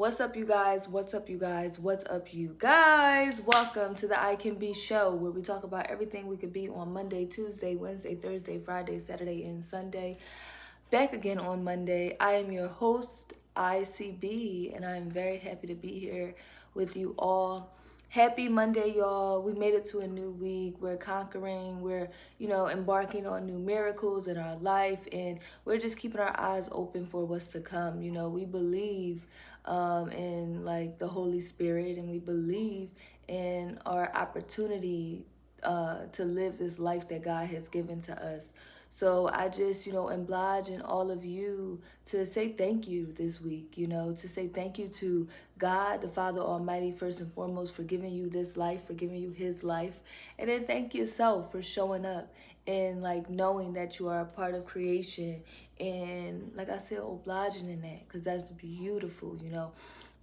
What's up, you guys? What's up, you guys? What's up, you guys? Welcome to the ICanB show, where we talk about everything we could be on Monday, Tuesday, Wednesday, Thursday, Friday, Saturday, and Sunday. Back again on Monday. I am your host, ICB, and I'm very happy to be here with you all. Happy Monday, y'all. We made it to a new week. We're conquering. We're, embarking on new miracles in our life. And we're just keeping our eyes open for what's to come. We believe in like the Holy Spirit, and we believe in our opportunity to live this life that God has given to us. So I just, obliging all of you to say thank you this week, to say thank you to God, the Father Almighty, first and foremost, for giving you this life, for giving you his life. And then thank yourself for showing up and like knowing that you are a part of creation. And like I said, obliging in that, because that's beautiful,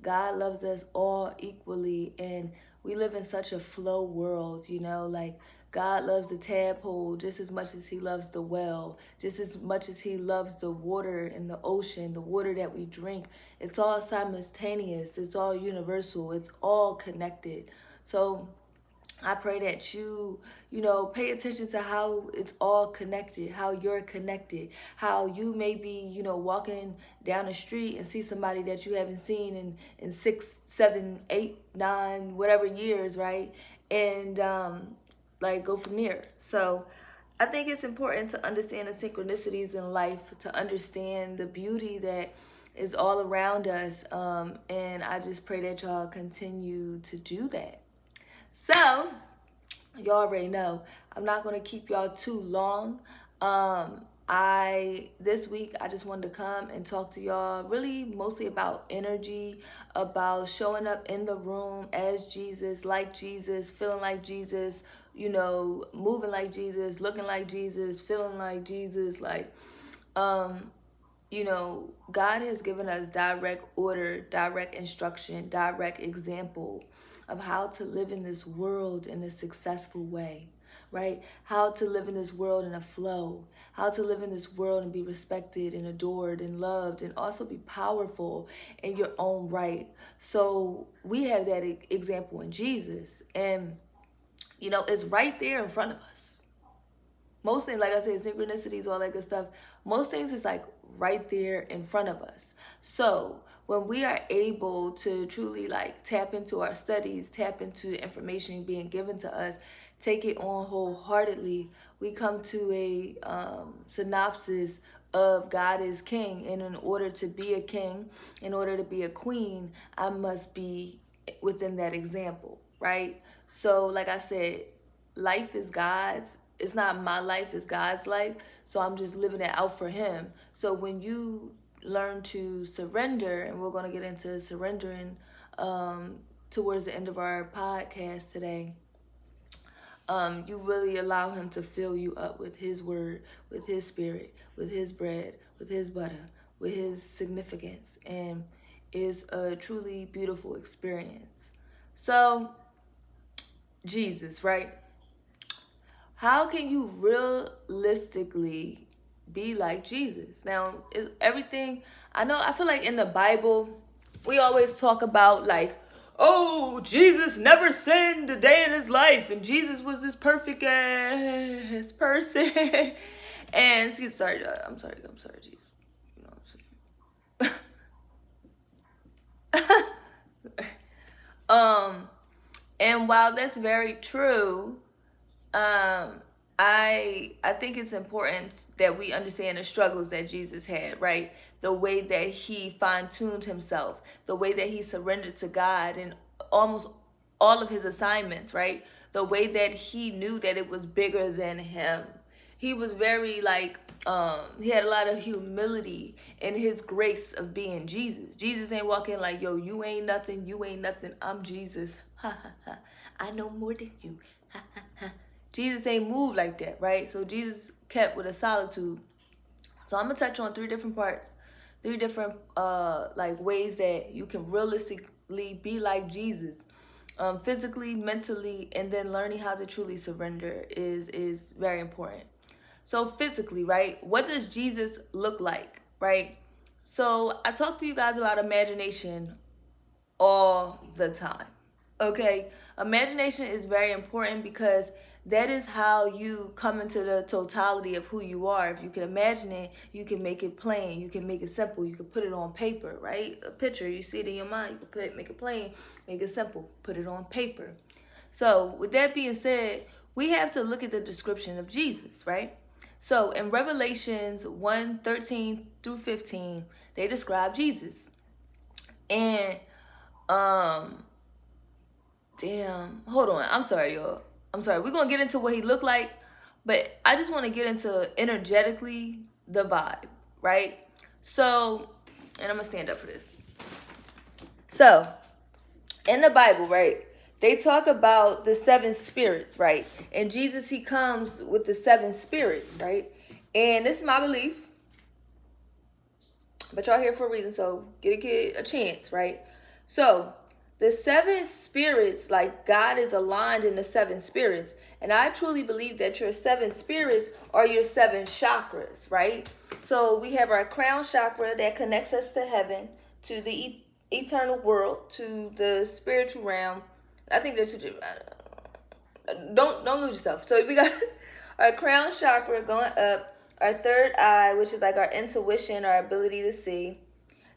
God loves us all equally, and we live in such a flow world, like God loves the tadpole just as much as he loves the well, just as much as he loves the water in the ocean, the water that we drink. It's all simultaneous. It's all universal. It's all connected. So I pray that you pay attention to how it's all connected, how you're connected, how you may be, walking down the street and see somebody that you haven't seen in 6, 7, 8, 9, whatever years, right? And like go from there. So I think it's important to understand the synchronicities in life, to understand the beauty that is all around us. And I just pray that y'all continue to do that. So, you already know, I'm not going to keep y'all too long. This week I just wanted to come and talk to y'all really mostly about energy, about showing up in the room as Jesus, like Jesus, feeling like Jesus, moving like Jesus, looking like Jesus, feeling like Jesus, like God has given us direct order, direct instruction, direct example of how to live in this world in a successful way, right? How to live in this world in a flow, how to live in this world and be respected and adored and loved, and also be powerful in your own right. So we have that example in Jesus, and it's right there in front of us. Most things, like I said, synchronicities, all that good stuff, most things is like right there in front of us. So when we are able to truly like tap into our studies, tap into the information being given to us, take it on wholeheartedly, we come to a synopsis of God is king. And in order to be a king, in order to be a queen, I must be within that example, right? So like I said, life is God's. It's not my life, it's God's life. So I'm just living it out for him. So when you learn to surrender, and we're going to get into surrendering towards the end of our podcast today, you really allow him to fill you up with his word, with his spirit, with his bread, with his butter, with his significance. And it's a truly beautiful experience. So, Jesus, right? How can you realistically be like Jesus? Now, is everything, I feel like in the Bible, we always talk about like, oh, Jesus never sinned a day in his life, and Jesus was this perfect ass person. And sorry, I'm sorry, Jesus. You know what I'm saying? Sorry. And while that's very true, I think it's important that we understand the struggles that Jesus had, right? The way that he fine-tuned himself, the way that he surrendered to God and almost all of his assignments, right? The way that he knew that it was bigger than him. He was very he had a lot of humility in his grace of being Jesus. Jesus ain't walking like, yo, you ain't nothing, I'm Jesus. Ha ha ha. I know more than you. Ha ha ha. Jesus ain't moved like that, right? So Jesus kept with a solitude. So I'm gonna touch on three different parts, three different ways that you can realistically be like Jesus, physically, mentally, and then learning how to truly surrender is very important. So physically, right? What does Jesus look like, right? So I talked to you guys about imagination all the time. Okay? Imagination is very important because that is how you come into the totality of who you are. If you can imagine it, you can make it plain, you can make it simple, you can put it on paper, right? A picture, you see it in your mind, you can put it, make it plain, make it simple, put it on paper. So with that being said, we have to look at the description of Jesus, right? So in Revelations 1:13 through 15, they describe Jesus. And hold on. I'm sorry, y'all. I'm sorry. We're gonna get into what he looked like, but I just want to get into energetically the vibe, right? So, and I'm gonna stand up for this. So, in the Bible, right, they talk about the seven spirits, right? And Jesus, he comes with the seven spirits, right? And this is my belief, but y'all here for a reason, so get a kid a chance, right? So the seven spirits, like God is aligned in the seven spirits. And I truly believe that your seven spirits are your seven chakras, right? So we have our crown chakra that connects us to heaven, to the eternal world, to the spiritual realm. I think there's don't lose yourself. So we got our crown chakra going up, our third eye, which is like our intuition, our ability to see.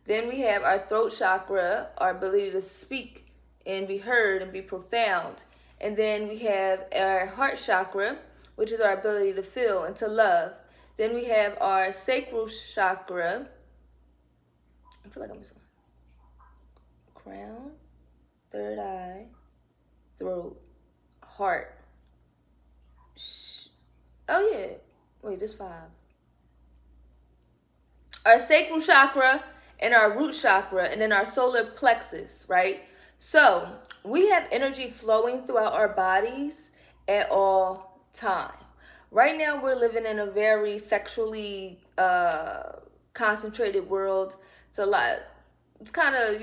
Then we have our throat chakra, our ability to speak and be heard and be profound. And then we have our heart chakra, which is our ability to feel and to love. Then we have our sacral chakra. I feel like I'm missing one. Crown, third eye, throat, heart. Oh yeah. Wait, there's 5. Our sacral chakra and our root chakra, and then our solar plexus, right? So we have energy flowing throughout our bodies at all time. Right now, we're living in a very sexually concentrated world. It's a lot. It's kind of,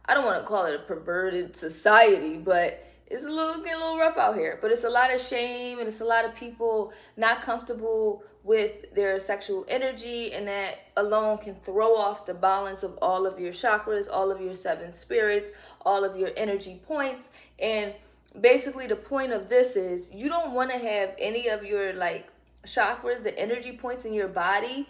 I don't want to call it a perverted society, but it's getting a little rough out here. But it's a lot of shame, and it's a lot of people not comfortable with their sexual energy, and that alone can throw off the balance of all of your chakras, all of your 7 spirits, all of your energy points. And basically the point of this is you don't want to have any of your chakras, the energy points in your body,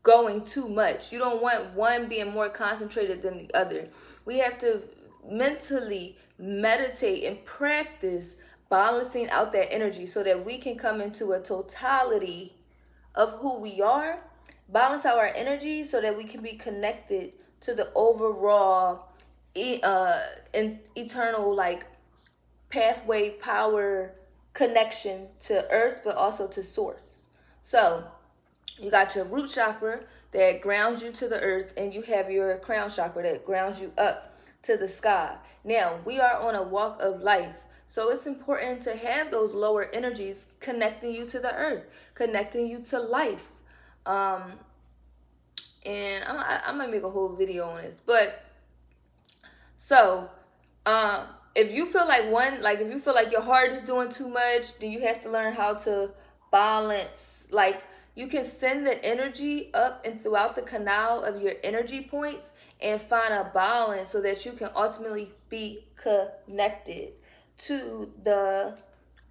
going too much. You don't want one being more concentrated than the other. We have to mentally meditate and practice balancing out that energy so that we can come into a totality of who we are, balance out our energy so that we can be connected to the overall eternal pathway power connection to earth, but also to source. So you got your root chakra that grounds you to the earth, and you have your crown chakra that grounds you up to the sky. Now, we are on a walk of life. So it's important to have those lower energies connecting you to the earth, connecting you to life. And I might make a whole video on this. But so if you feel if you feel like your heart is doing too much, then you have to learn how to balance. You can send the energy up and throughout the canal of your energy points and find a balance so that you can ultimately be connected to the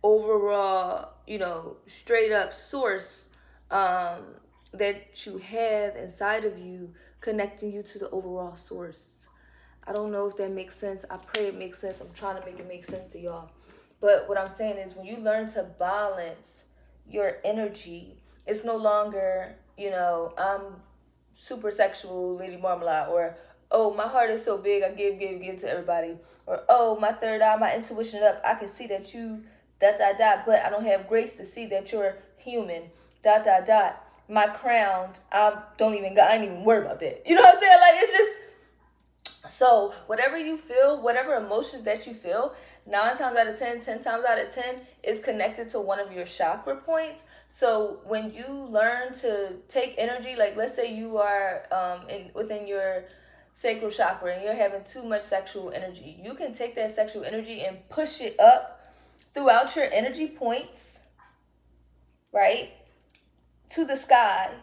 overall, straight up source that you have inside of you, connecting you to the overall source. I don't know if that makes sense. I pray it makes sense. I'm trying to make it make sense to y'all. But what I'm saying is when you learn to balance your energy, it's no longer, I'm super sexual Lady Marmalade, or oh, my heart is so big, I give to everybody. Or, oh, my third eye, my intuition up, I can see that you, ... but I don't have grace to see that you're human, ... My crown, I ain't even worried about that. You know what I'm saying? It's just, so whatever you feel, whatever emotions that you feel, 9 times out of 10, 10 times out of 10 is connected to one of your chakra points. So when you learn to take energy, let's say you are within your sacral chakra and you're having too much sexual energy, you can take that sexual energy and push it up throughout your energy points, right, to the sky,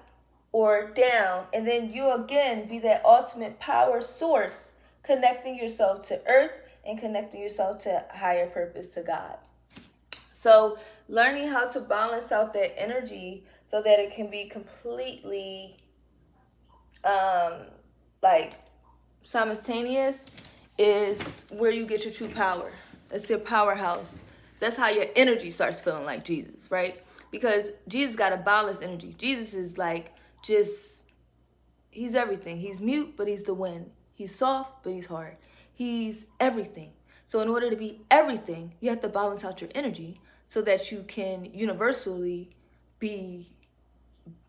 or down. And then you again be that ultimate power source, connecting yourself to earth and connecting yourself to higher purpose, to God. So learning how to balance out that energy so that it can be completely like simultaneous is where you get your true power. It's your powerhouse. That's how your energy starts feeling like Jesus, right? Because Jesus got a balanced energy. Jesus is like just, he's everything. He's mute, but he's the wind. He's soft, but he's hard. He's everything. So in order to be everything, you have to balance out your energy so that you can universally be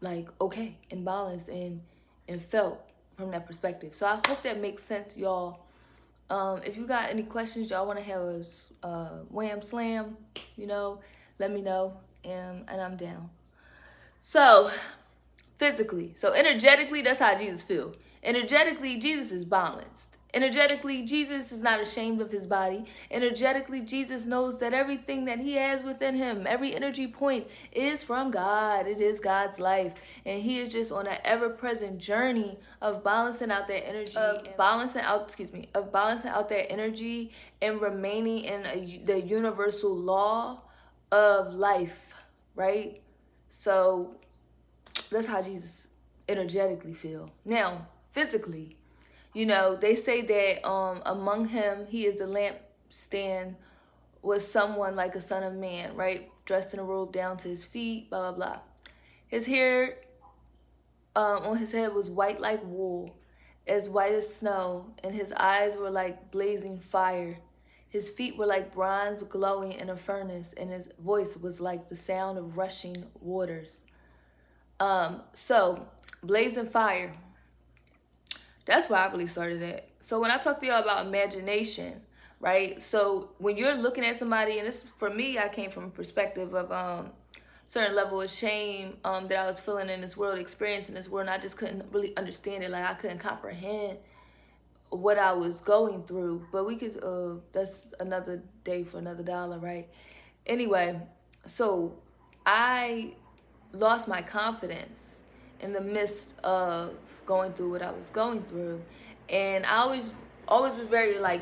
like okay and balanced and felt from that perspective. So I hope that makes sense, y'all. If you got any questions, y'all want to have a wham slam, let me know, and I'm down. So physically, so energetically, that's how Jesus feels. Energetically, Jesus is balanced. Energetically, Jesus is not ashamed of his body. Energetically, Jesus knows that everything that he has within him, every energy point, is from God. It is God's life. And he is just on an ever-present journey of balancing out that energy, of balancing out that energy and remaining in the universal law of life, right? So that's how Jesus energetically feel. Now, physically, they say that among him, he is the lampstand, was someone like a son of man, right? Dressed in a robe down to his feet, blah, blah, blah. His hair on his head was white like wool, as white as snow, and his eyes were like blazing fire. His feet were like bronze glowing in a furnace, and his voice was like the sound of rushing waters. So blazing fire, that's where I really started at. So when I talk to y'all about imagination, right? So when you're looking at somebody, and this is, for me, I came from a perspective of certain level of shame that I was feeling in this world, experiencing this world, and I just couldn't really understand it. Like I couldn't comprehend what I was going through. But we could, that's another day for another dollar, right? Anyway, so I lost my confidence in the midst of going through what I was going through. And I always was very, like,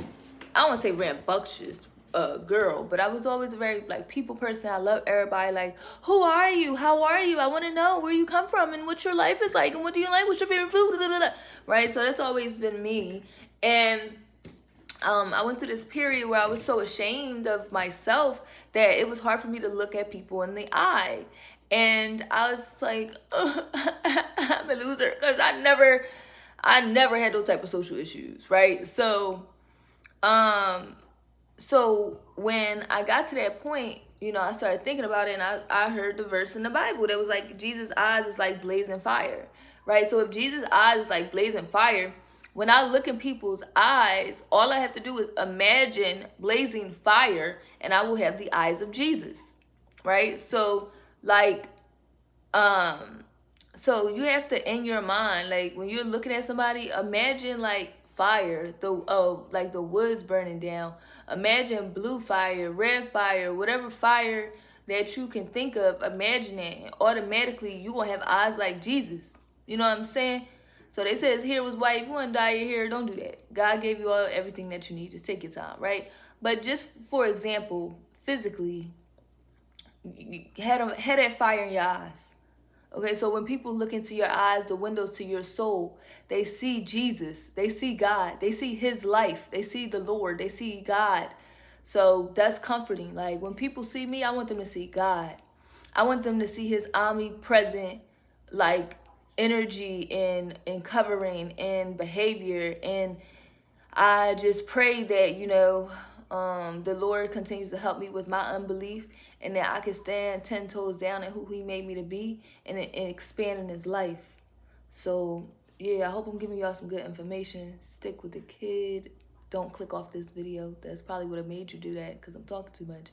I don't want to say rambunctious girl, but I was always a very, like, people person. I love everybody. Like, who are you? How are you? I want to know where you come from and what your life is like and what do you like? What's your favorite food? Blah, blah, blah. Right? So that's always been me. And I went through this period where I was so ashamed of myself that it was hard for me to look at people in the eye. And I was like, I'm a loser, because I never had those type of social issues, right? So when I got to that point, I started thinking about it, and I heard the verse in the Bible that was like, Jesus' eyes is like blazing fire, right? So if Jesus' eyes is like blazing fire, when I look in people's eyes, all I have to do is imagine blazing fire, and I will have the eyes of Jesus, right? So like, so you have to, in your mind, like when you're looking at somebody, imagine like fire, like the woods burning down. Imagine blue fire, red fire, whatever fire that you can think of. Imagine it, and automatically you gonna have eyes like Jesus. You know what I'm saying? So they say his hair was white. If you want to dye your hair, don't do that. God gave you everything that you need. Just take your time, right? But just for example, physically, you had that fire in your eyes. Okay, so when people look into your eyes, the windows to your soul, they see Jesus, they see God, they see his life, they see the Lord, they see God. So that's comforting. Like when people see me, I want them to see God. I want them to see his omnipresent, like, energy and covering and behavior. And I just pray that, the Lord continues to help me with my unbelief, and that I can stand 10 toes down at who he made me to be, and expand in his life. So yeah, I hope I'm giving y'all some good information. Stick with the kid. Don't click off this video. That's probably what made you do that, because I'm talking too much.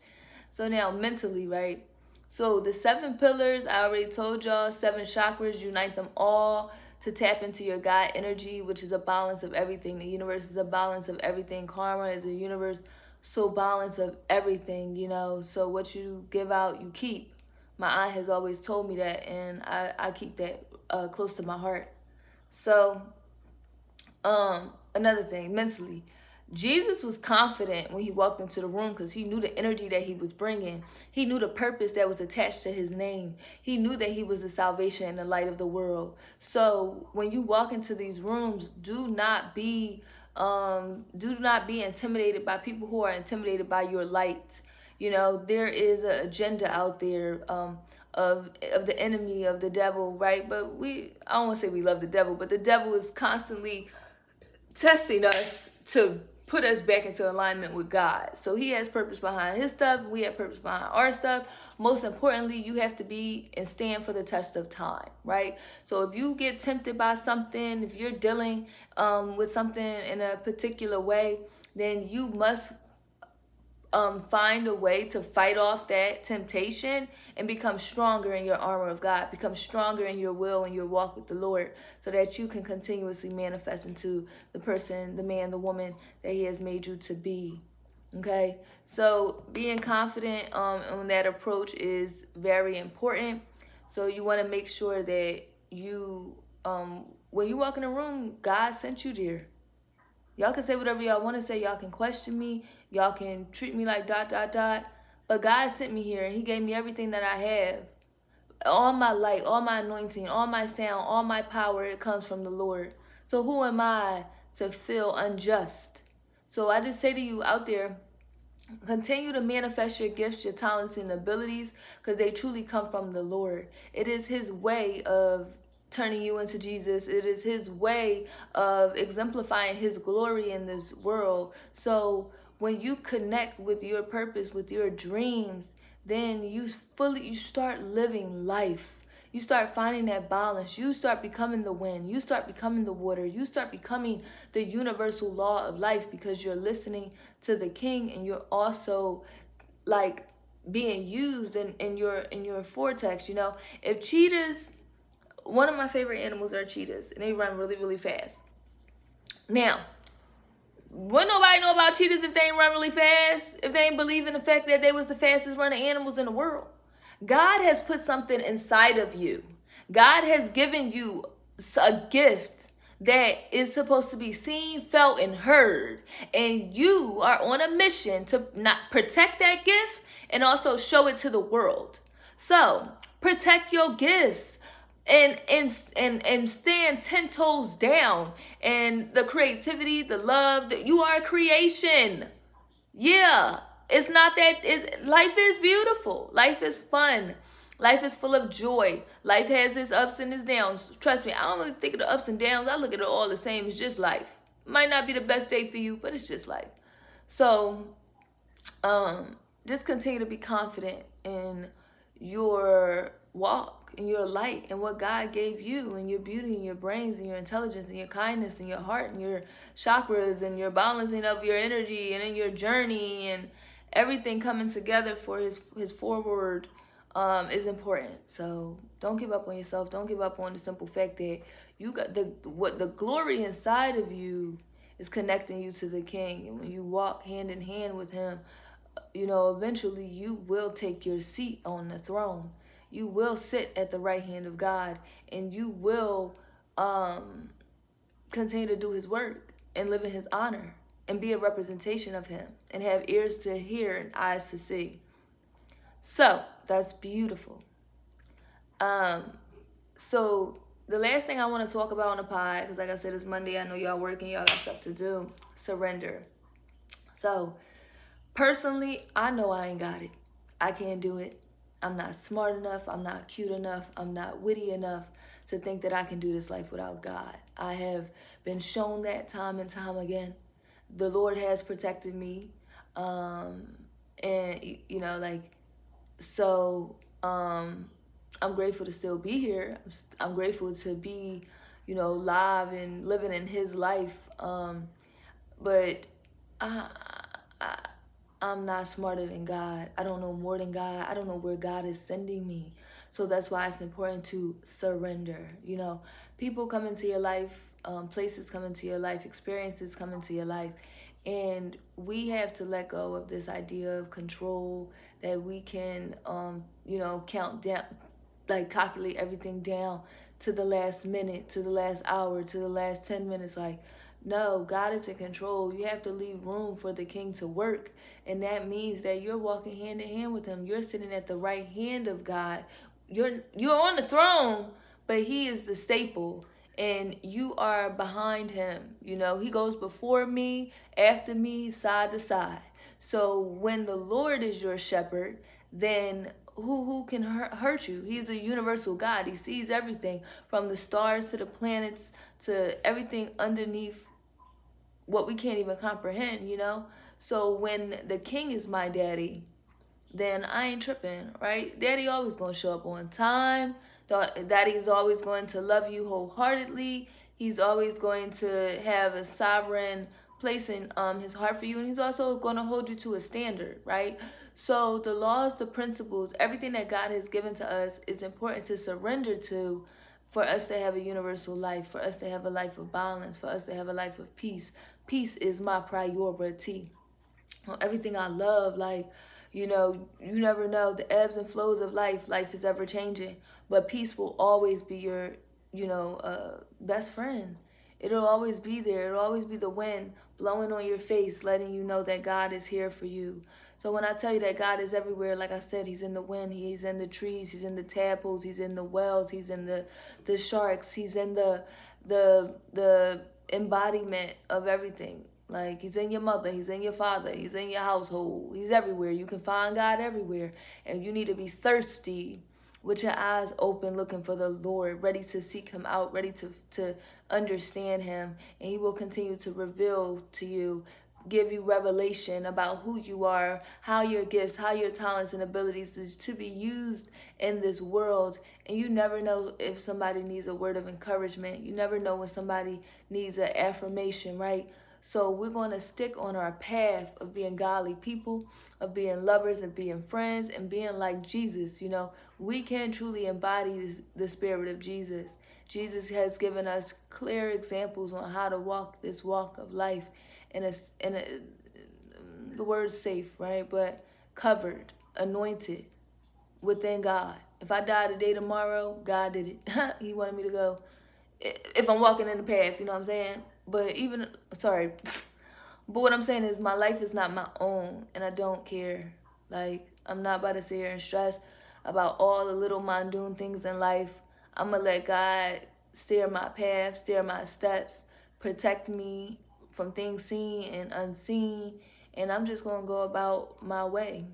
So now mentally, right? So the 7 pillars, I already told y'all, 7 chakras, unite them all to tap into your God energy, which is a balance of everything. The universe is a balance of everything. Karma is a universal balance of everything, So what you give out, you keep. My aunt has always told me that, and I keep that close to my heart. So, another thing, mentally, Jesus was confident when he walked into the room because he knew the energy that he was bringing. He knew the purpose that was attached to his name. He knew that he was the salvation and the light of the world. So when you walk into these rooms, do not be intimidated by people who are intimidated by your light. You know, there is an agenda out there of the enemy, of the devil, right? But I don't want to say we love the devil, but the devil is constantly testing us to put us back into alignment with God. So he has purpose behind his stuff. We have purpose behind our stuff. Most importantly, you have to be and stand for the test of time, right? So if you get tempted by something, if you're dealing with something in a particular way, then you must find a way to fight off that temptation and become stronger in your armor of God, become stronger in your will and your walk with the Lord, so that you can continuously manifest into the person, the man, the woman that he has made you to be. Okay, so being confident on that approach is very important. So you want to make sure that you, when you walk in a room, God sent you there. Y'all can say whatever y'all want to say. Y'all can question me. Y'all can treat me like ... But God sent me here and he gave me everything that I have. All my light, all my anointing, all my sound, all my power, it comes from the Lord. So who am I to feel unjust? So I just say to you out there, continue to manifest your gifts, your talents, and abilities, because they truly come from the Lord. It is his way of turning you into Jesus. It is his way of exemplifying his glory in this world. So when you connect with your purpose, with your dreams, then you start living life. You start finding that balance. You start becoming the wind. You start becoming the water. You start becoming the universal law of life, because you're listening to the King, and you're also like being used in your vortex. You know, if cheetahs, one of my favorite animals are cheetahs, and they run really, really fast. Now, wouldn't nobody know about cheetahs if they ain't run really fast, if they ain't believe in the fact that they was the fastest running animals in the world. God has put something inside of you. God has given you a gift that is supposed to be seen, felt, and heard. And you are on a mission to not protect that gift and also show it to the world. So protect your gifts and stand 10 toes down. And the creativity, the love, that you are a creation. Yeah. It's not that life is beautiful. Life is fun. Life is full of joy. Life has its ups and its downs. Trust me, I don't really think of the ups and downs. I look at it all the same. It's just life. Might not be the best day for you, but it's just life. So, just continue to be confident in your walk, in your light, and what God gave you, and your beauty, and your brains, and your intelligence, and your kindness, and your heart, and your chakras, and your balancing of your energy, and in your journey, and everything coming together for his forward is important. So don't give up on yourself. Don't give up on the simple fact that you got the glory inside of you is connecting you to the King. And when you walk hand in hand with him, you know, eventually you will take your seat on the throne. You will sit at the right hand of God, and you will continue to do his work and live in his honor and be a representation of him and have ears to hear and eyes to see. So that's beautiful. So the last thing I want to talk about on the pod, because like I said, it's Monday. I know y'all working, y'all got stuff to do. Surrender. So personally, I know I ain't got it. I can't do it. I'm not smart enough. I'm not cute enough. I'm not witty enough to think that I can do this life without God. I have been shown that time and time again. The Lord has protected me. And, you know, like, so I'm grateful to still be here. I'm grateful to be, you know, live and living in his life. But I'm not smarter than God. I don't know more than God. I don't know where God is sending me. So that's why it's important to surrender. You know, people come into your life, places come into your life, experiences come into your life. And we have to let go of this idea of control, that we can, you know, count down, like calculate everything down to the last minute, to the last hour, to the last 10 minutes. Like, no, God is in control. You have to leave room for the king to work. And that means that you're walking hand in hand with him. You're sitting at the right hand of God. You're on the throne, but he is the staple. And you are behind him. You know, he goes before me, after me, side to side. So when the Lord is your shepherd, then who can hurt you? He's a universal God. He sees everything from the stars to the planets to everything underneath what we can't even comprehend, you know? So when the king is my daddy, then I ain't tripping, right? Daddy always gonna show up on time. Daddy's always going to love you wholeheartedly. He's always going to have a sovereign place in his heart for you, and he's also going to hold you to a standard, right? So the laws, the principles, everything that God has given to us is important to surrender to for us to have a universal life, for us to have a life of balance, for us to have a life of peace. Peace is my priority. Everything I love, like, you know, you never know the ebbs and flows of life. Life is ever changing, but peace will always be your, best friend. It'll always be there. It'll always be the wind blowing on your face, letting you know that God is here for you. So when I tell you that God is everywhere, like I said, he's in the wind, he's in the trees, he's in the tadpoles, he's in the wells, he's in the sharks, he's in the embodiment of everything. Like, he's in your mother, he's in your father, he's in your household, he's everywhere. You can find God everywhere. And you need to be thirsty with your eyes open, looking for the Lord, ready to seek him out, ready to understand him. And he will continue to reveal to you, give you revelation about who you are, how your gifts, how your talents and abilities is to be used in this world. And you never know if somebody needs a word of encouragement. You never know when somebody needs an affirmation, right? So we're going to stick on our path of being godly people, of being lovers and being friends and being like Jesus. You know, we can truly embody the spirit of Jesus. Jesus has given us clear examples on how to walk this walk of life the word's safe, right? But covered, anointed within God. If I die today, tomorrow, God did it. He wanted me to go. If I'm walking in the path, you know what I'm saying? But what I'm saying is my life is not my own, and I don't care. Like, I'm not about to sit here and stress about all the little mundane things in life. I'm going to let God steer my path, steer my steps, protect me from things seen and unseen, and I'm just going to go about my way.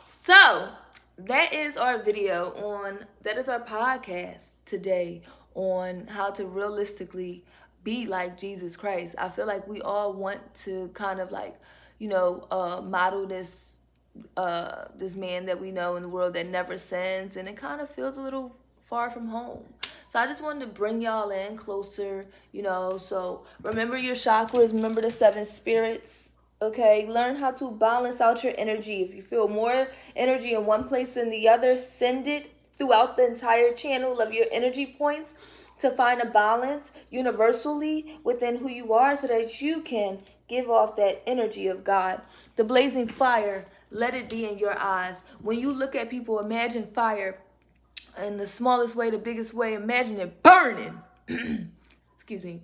So, that is our podcast today on how to realistically be like Jesus Christ. I feel like we all want to kind of like, model this man that we know in the world that never sins, and it kind of feels a little far from home. So I just wanted to bring y'all in closer, so remember your chakras, remember the 7 spirits. Okay, learn how to balance out your energy. If you feel more energy in one place than the other, send it throughout the entire channel of your energy points to find a balance universally within who you are so that you can give off that energy of God. The blazing fire, let it be in your eyes. When you look at people, imagine fire in the smallest way, the biggest way. Imagine it burning. Excuse me.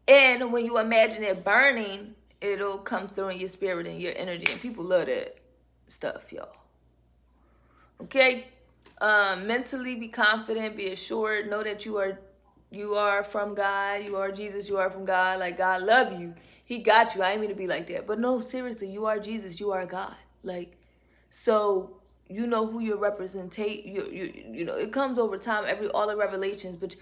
And when you imagine it burning, it'll come through in your spirit and your energy. And people love that stuff, y'all. Okay? Mentally be confident, be assured. Know that you are from God. You are Jesus. You are from God. Like, God love you. He got you. I didn't mean to be like that. But no, seriously, you are Jesus. You are God. Like, so you know who you're representing. You know, it comes over time, all the revelations, but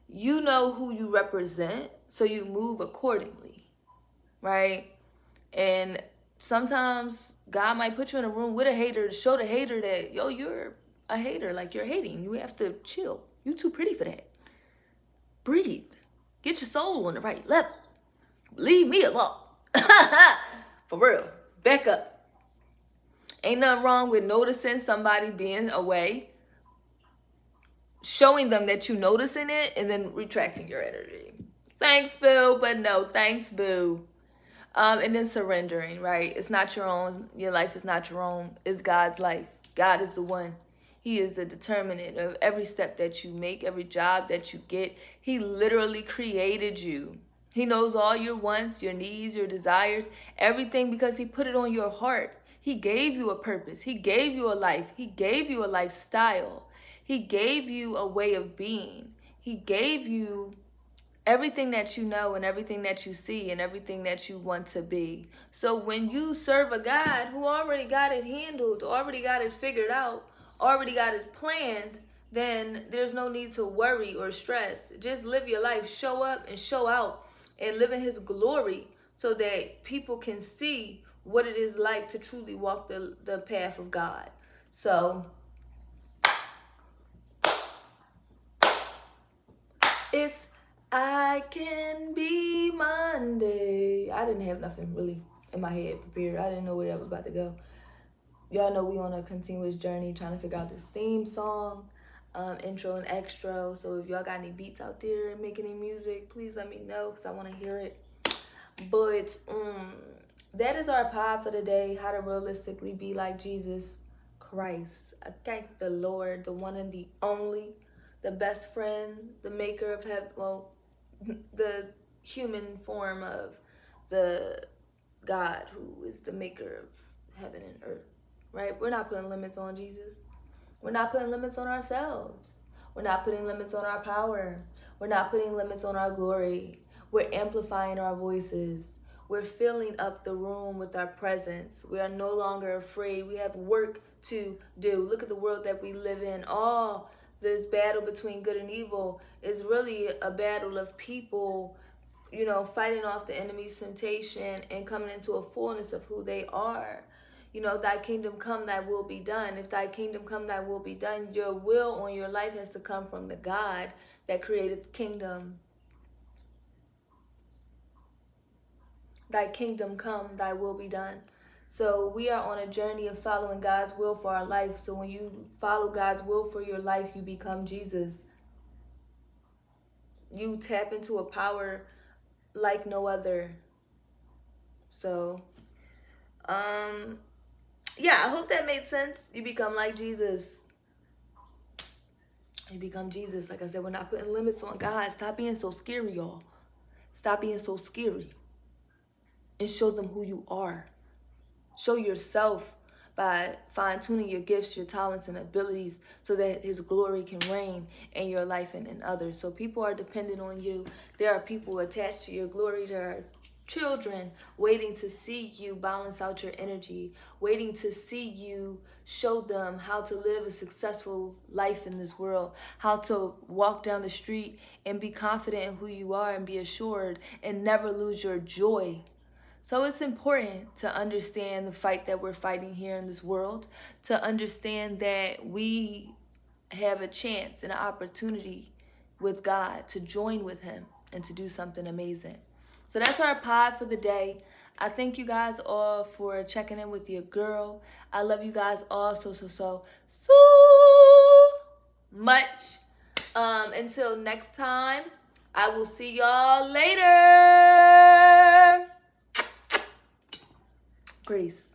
you know who you represent. So you move accordingly, right? And sometimes God might put you in a room with a hater to show the hater that, you're a hater. Like, you're hating. You have to chill. You too pretty for that. Breathe. Get your soul on the right level. Leave me alone. For real. Back up. Ain't nothing wrong with noticing somebody being away, showing them that you noticing it, and then retracting your energy. Thanks, boo, but no thanks, boo. And then surrendering, right? It's not your own. Your life is not your own. It's God's life. God is the one. He is the determinant of every step that you make, every job that you get. He literally created you. He knows all your wants, your needs, your desires, everything, because he put it on your heart. He gave you a purpose. He gave you a life. He gave you a lifestyle. He gave you a way of being. He gave you everything that you know and everything that you see and everything that you want to be. So when you serve a God who already got it handled, already got it figured out, already got it planned, then there's no need to worry or stress. Just live your life, show up and show out, and live in his glory so that people can see what it is like to truly walk the path of God. So it's ICanB Monday. I didn't have nothing really in my head prepared. I didn't know where that was about to go. Y'all know we on a continuous journey trying to figure out this theme song, intro and extra. So if y'all got any beats out there and make any music, please let me know because I want to hear it. But that is our pod for today. How to realistically be like Jesus Christ. I thank the Lord, the one and the only, the best friend, the maker of heaven, well, the human form of the God who is the maker of heaven and earth, right? We're not putting limits on Jesus. We're not putting limits on ourselves. We're not putting limits on our power. We're not putting limits on our glory. We're amplifying our voices. We're filling up the room with our presence. We are no longer afraid. We have work to do. Look at the world that we live in. All this battle between good and evil is really a battle of people, fighting off the enemy's temptation and coming into a fullness of who they are. Thy kingdom come, thy will be done. If thy kingdom come, thy will be done, your will on your life has to come from the God that created the kingdom. Thy kingdom come, thy will be done. So we are on a journey of following God's will for our life. So when you follow God's will for your life, you become Jesus. You tap into a power like no other. So, yeah, I hope that made sense. You become like Jesus. You become Jesus. Like I said, we're not putting limits on God. Stop being so scary, y'all. Stop being so scary. And show them who you are. Show yourself by fine-tuning your gifts, your talents, and abilities so that his glory can reign in your life and in others. So people are dependent on you. There are people attached to your glory. There are children waiting to see you balance out your energy, waiting to see you show them how to live a successful life in this world, how to walk down the street and be confident in who you are and be assured and never lose your joy. So it's important to understand the fight that we're fighting here in this world, to understand that we have a chance and an opportunity with God to join with him and to do something amazing. So that's our pod for the day. I thank you guys all for checking in with your girl. I love you guys all so much. Until next time, I will see y'all later. Grace.